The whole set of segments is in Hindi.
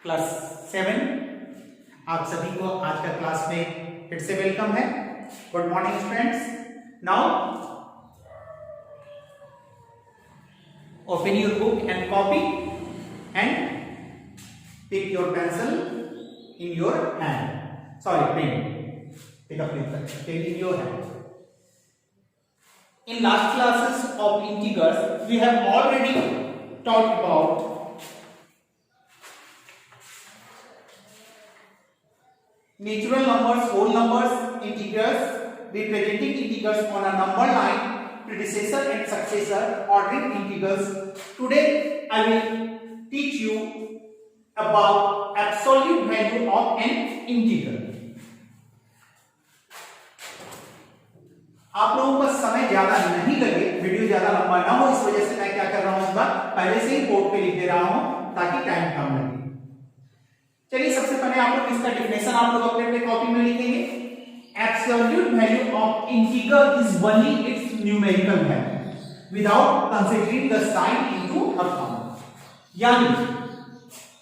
क्लास 7। आप सभी को आज का क्लास में फिर से वेलकम है। Good morning students. Now open your book and copy and pick your pencil in your hand, sorry pen, pick up pen in your hand. In last classes of integers, we have already talked about natural numbers, whole numbers, integers, representing integers on a number line, predecessor and successor, ordering integers. Today, I will teach you about absolute value of an integer. आप लोगों का समय ज्यादा नहीं लगे, वीडियो ज्यादा लंबा ना हो, इस वजह से मैं क्या कर रहा हूं, इस बार पहले से ही बोर्ड पे लिख दे रहा हूं ताकि टाइम कम लगे। चलिए सबसे पहले आप लोग इसका डेफिनेशन आप लोग अपने कॉपी में लिखेंगे। Absolute value of integer is only its numerical value without considering the sign into account. यानी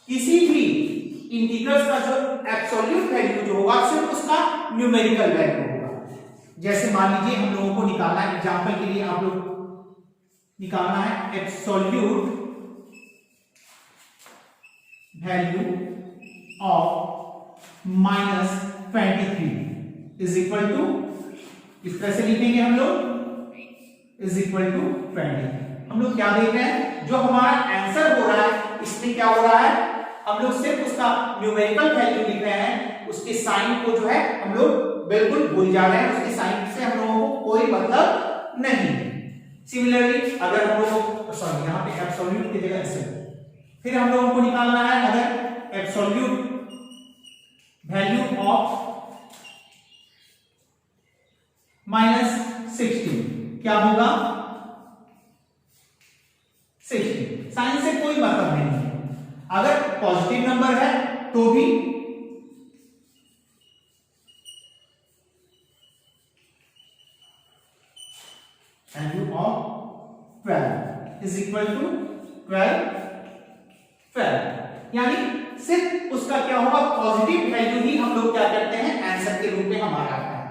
किसी भी इंटीग्रल्स का जो एब्सोल्यूट वैल्यू जो होगा सिर्फ उसका न्यूमेरिकल वैल्यू होगा। जैसे मान लीजिए हम लोगों को निकालना है, एग्जांपल के लिए आप लोग निकालना है absolute value of -23 is equal to, इस तरह से लिखेंगे हम लोग, इज इक्वल टू 20। हम लोग क्या देख रहे हैं, जो हमारा आंसर हो रहा है इसमें क्या हो रहा है, हम लोग सिर्फ उसका न्यूमेरिकल वैल्यू लिख रहे हैं, उसके साइन को जो है हम लोग बिल्कुल भूल जा रहे हैं, उसके साइन से हम लोगों को कोई मतलब नहीं। सिमिलरली अगर हम लोग सॉरी यहाँ पे एब्सोल्यूट की जगह ऐसे, फिर हम लोगों को निकालना है अगर एब्सोल्यूट वैल्यू ऑफ -16 क्या होगा, 16। साइन से कोई मतलब नहीं है, अगर पॉजिटिव नंबर है तो भी value of 12 is equal to 12। यानी सिर्फ उसका क्या होगा, पॉजिटिव वैल्यू ही हम लोग क्या करते हैं आंसर के रूप में हमारा आता है।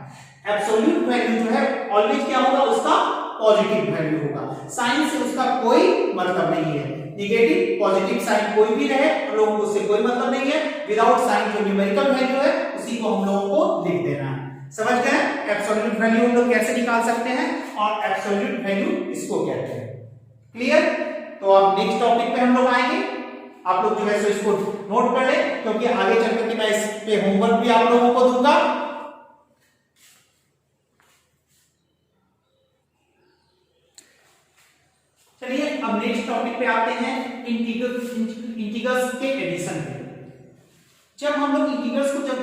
एब्सोल्यूट वैल्यू जो है ऑलवेज क्या होगा, उसका पॉजिटिव वैल्यू होगा, साइन से उसका कोई मतलब नहीं है। नेगेटिव पॉजिटिव साइन कोई भी रहे हम लोगों को उससे कोई मतलब नहीं है। विदाउट साइन जो न्यूमेरिकल वैल्यू है उसी को हम लोगों को लिख देना है। समझ गए एब्सोल्यूट वैल्यू हम लोग कैसे निकाल सकते हैं और एब्सोल्यूट वैल्यू इसको कहते हैं। क्लियर? तो अब नेक्स्ट टॉपिक पे हम लोग आएंगे। आप लोग जो है सो इसको नोट कर लें, क्योंकि आगे चल करके मैं इस पे होमवर्क भी आप लोगों को दूंगा। चलिए अब नेक्स्ट टॉपिक पे आते हैं, इंटीग्रल्स के एडिशन पे। जब हम लोग इंटीग्रल्स को जब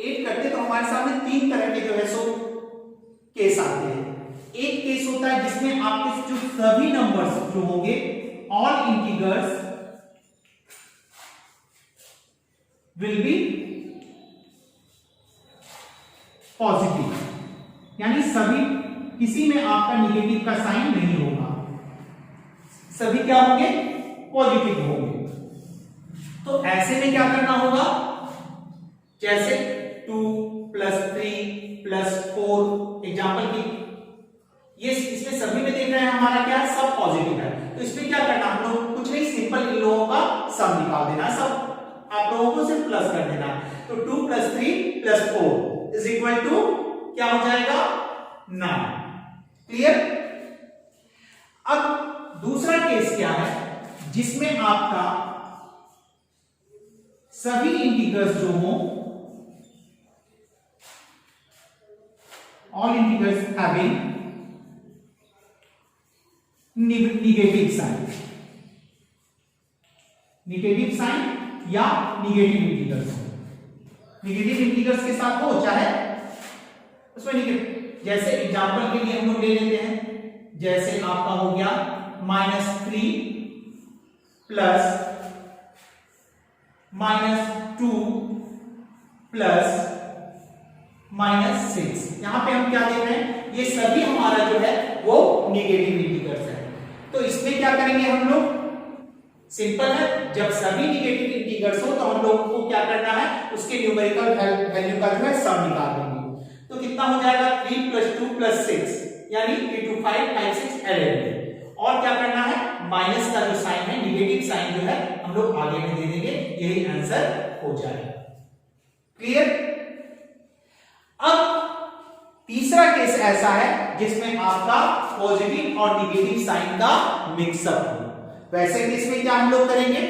ऐड करते तो हमारे सामने तीन तरह के जो है सो केस आते हैं। एक केस होता है जिसमें आपके जो सभी नंबर्स जो होंगे, all integrals will be positive, यानी सभी, किसी में आपका निगेटिव का साइन नहीं होगा, सभी क्या होंगे, पॉजिटिव होंगे। तो ऐसे में क्या करना होगा, जैसे 2 + 3 + 4 एग्जाम्पल की, ये इसमें सभी में देख रहे हैं हमारा क्या है, सब पॉजिटिव है। तो इसमें क्या करना, हम लोग कुछ नहीं, सिंपल इन लोगों का सम निकाल देना, सब आप लोगों को सिर्फ प्लस कर देना। तो 2 + 3 + 4 इज इक्वल टू क्या हो जाएगा, 9। क्लियर? अब दूसरा केस क्या है, जिसमें आपका सभी इंटीग्रल्स जो हो, all integers having negative sign या negative integers। negative integers के साथ हो, चाहे उसमें negative, जैसे एग्जांपल के लिए हम लोग ले लेते हैं, जैसे आपका हो गया -3 प्लस -2 प्लस -6। यहां पे हम क्या देख रहे हैं, ये सभी हमारा जो है वो नेगेटिव इंटीग्रल्स है। तो इसमें क्या करेंगे हम लोग, सिंपल है, जब सभी निगेटिव इंटीजर्स हो तो हम लोगों को क्या करना है, उसके न्यूमेरिकल वैल्यू का जो है सम निकाल देंगे। तो कितना हो जाएगा 3 + 2 + 6 यानी 3 to 5 5 6 11। और क्या करना है, माइनस का जो साइन है, नेगेटिव साइन जो है हम लोग आगे में दे देंगे, यही आंसर हो जाएगा। क्लियर। अब तीसरा केस ऐसा है जिसमें आपका पॉजिटिव और नेगेटिव साइन का मिक्सअप हो। वैसे केस में क्या हम लोग करेंगे,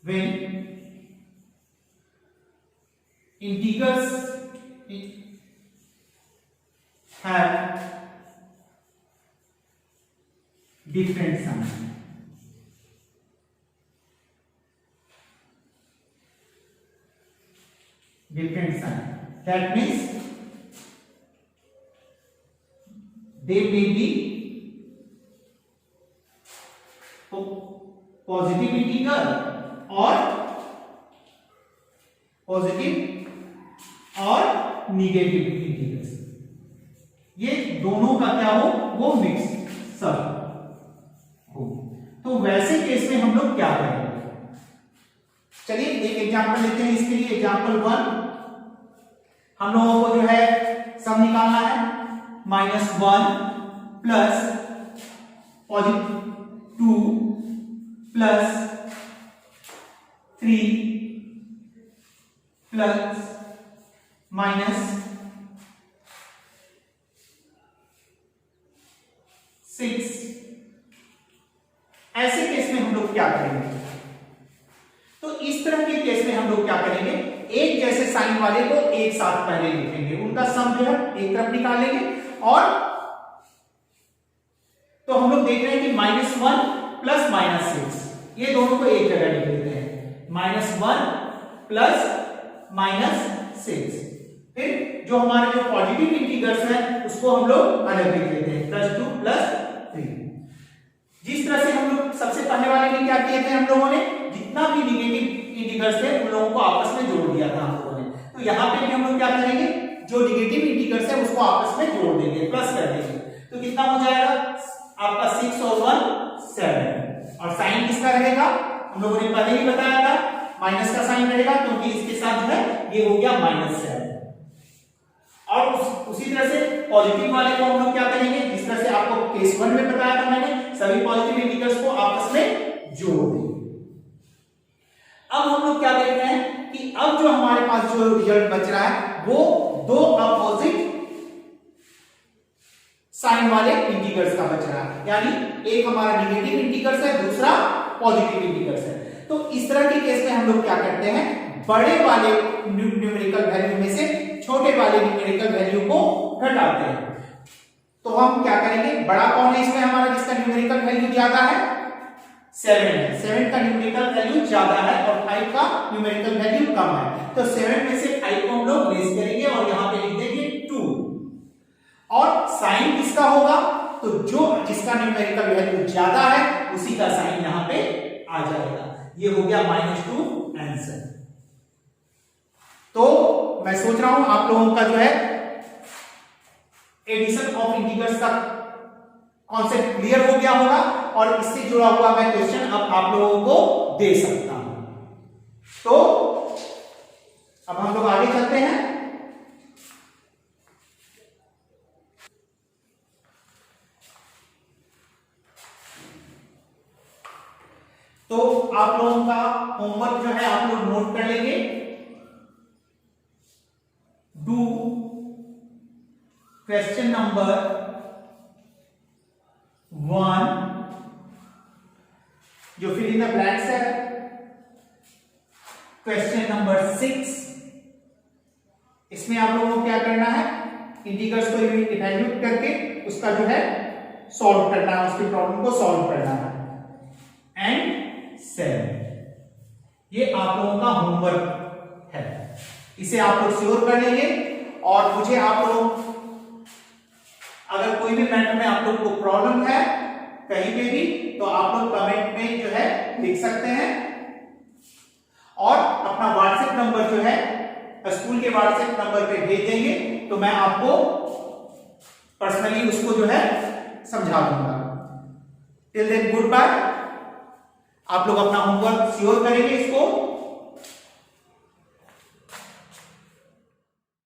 when integers have different signs, that means they may be positive integer और नेगेटिव इंटीजर्स, ये दोनों का क्या हो, वो मिक्स सब हो। तो वैसे केस में हम लोग क्या करेंगे, चलिए एक एग्जांपल लेते हैं। इसके लिए एग्जांपल 1 हम लोगों को जो है सम निकालना है, -1 प्लस +2 प्लस 3 प्लस -6। ऐसे केस में हम लोग क्या करेंगे, तो इस तरह के केस में हम लोग क्या करेंगे, एक जैसे साइन वाले को एक साथ पहले लिखेंगे, उनका सम जो है एक तरफ निकालेंगे। और तो हम लोग देख रहे हैं कि -1 प्लस -6 ये दोनों को एक जगह लिख लेते हैं, -1 प्लस -6। फिर जो हमारे जो पॉजिटिव इंटीजर्स हैं उसको हम लोग अलग लिख लेते हैं, +2 प्लस 3। जिस तरह से हम लोग सबसे पहले वाले में क्या किए थे, हम लोगों ने जितना भी नेगेटिव इंटीजर्स थे उन लोगों को आपस में जोड़ दिया था हम लोगों ने। तो यहाँ पे भी हम लोग क्या करेंगे, जो नेगेटिव इंटीजर्स है उसको आपस में जोड़ देंगे, प्लस कर देंगे। तो कितना हो जाएगा आपका 6 और 1 7। और साइन किसका रहेगा, हम लोगों ने पहले ही बताया था, माइनस का साइन रहेगा, क्योंकि इसके साथ जो है ये हो गया -7। और उसी तरह से पॉजिटिव वाले को हम लोग क्या करेंगे, जिस तरह से आपको केस 1 में बताया था मैंने, सभी पॉजिटिव इंटीजर्स को आपस में जोड़ देंगे। अब हम लोग क्या देख रहे हैं कि अब जो हमारे पास जो रिजल्ट बच रहा है वो दो अपोजिट साइन वाले इंटीजर्स का बच रहा है, यानी एक हमारा नेगेटिव इंटीजर्स है, दूसरा पॉजिटिव इंटीजर्स है। तो इस तरह के केस में हम लोग क्या करते हैं, बड़े वाले न्यूमेरिकल वैल्यू में से छोटे वाले न्यूमेरिकल वैल्यू को घटाते हैं। तो हम क्या करेंगे, बड़ा कौन है इसमें हमारा जिसका न्यूमेरिकल वैल्यू ज्यादा है, 7 है। 7 का न्यूमेरिकल वैल्यू ज्यादा है और 5 का न्यूमेरिकल वैल्यू कम है। तो 7 में से 5 को हम लोग लेस करेंगे और यहां पे लिख देंगे 2। और साइन किसका होगा, तो जो जिसका न्यूमेरिकल वैल्यू ज्यादा है उसी का साइन यहां पे आ जाएगा। ये हो गया -2 आंसर। तो मैं सोच रहा हूं आप लोगों का जो है एडिशन ऑफ इंटीजर्स का कॉन्सेप्ट क्लियर हो गया होगा और इससे जुड़ा हुआ मैं क्वेश्चन अब आप लोगों को दे सकता हूं। तो अब हम लोग आगे चलते हैं। तो आप लोगों का होमवर्क जो है आप लोग नोट कर लेंगे। डू क्वेश्चन नंबर 1 जो फिल इन द ब्लैंक्स है, क्वेश्चन नंबर 6 इसमें आप लोगों को क्या करना है, इंटीजर्स को इवैल्यूएट करके उसका जो है सॉल्व करना है, उसकी प्रॉब्लम को सॉल्व करना है। एंड 7 ये आप लोगों का होमवर्क है, इसे आप लोग श्योर कर लेंगे। और मुझे आप लोग अगर कोई भी मैटर में आप लोग को प्रॉब्लम है कहीं पे भी तो आप लोग कमेंट में जो है लिख सकते हैं और अपना व्हाट्सएप नंबर जो है स्कूल के व्हाट्सएप नंबर पे भेज देंगे तो मैं आपको पर्सनली उसको जो है समझा दूंगा। Till then goodbye. आप लोग अपना होमवर्क श्योर करेंगे इसको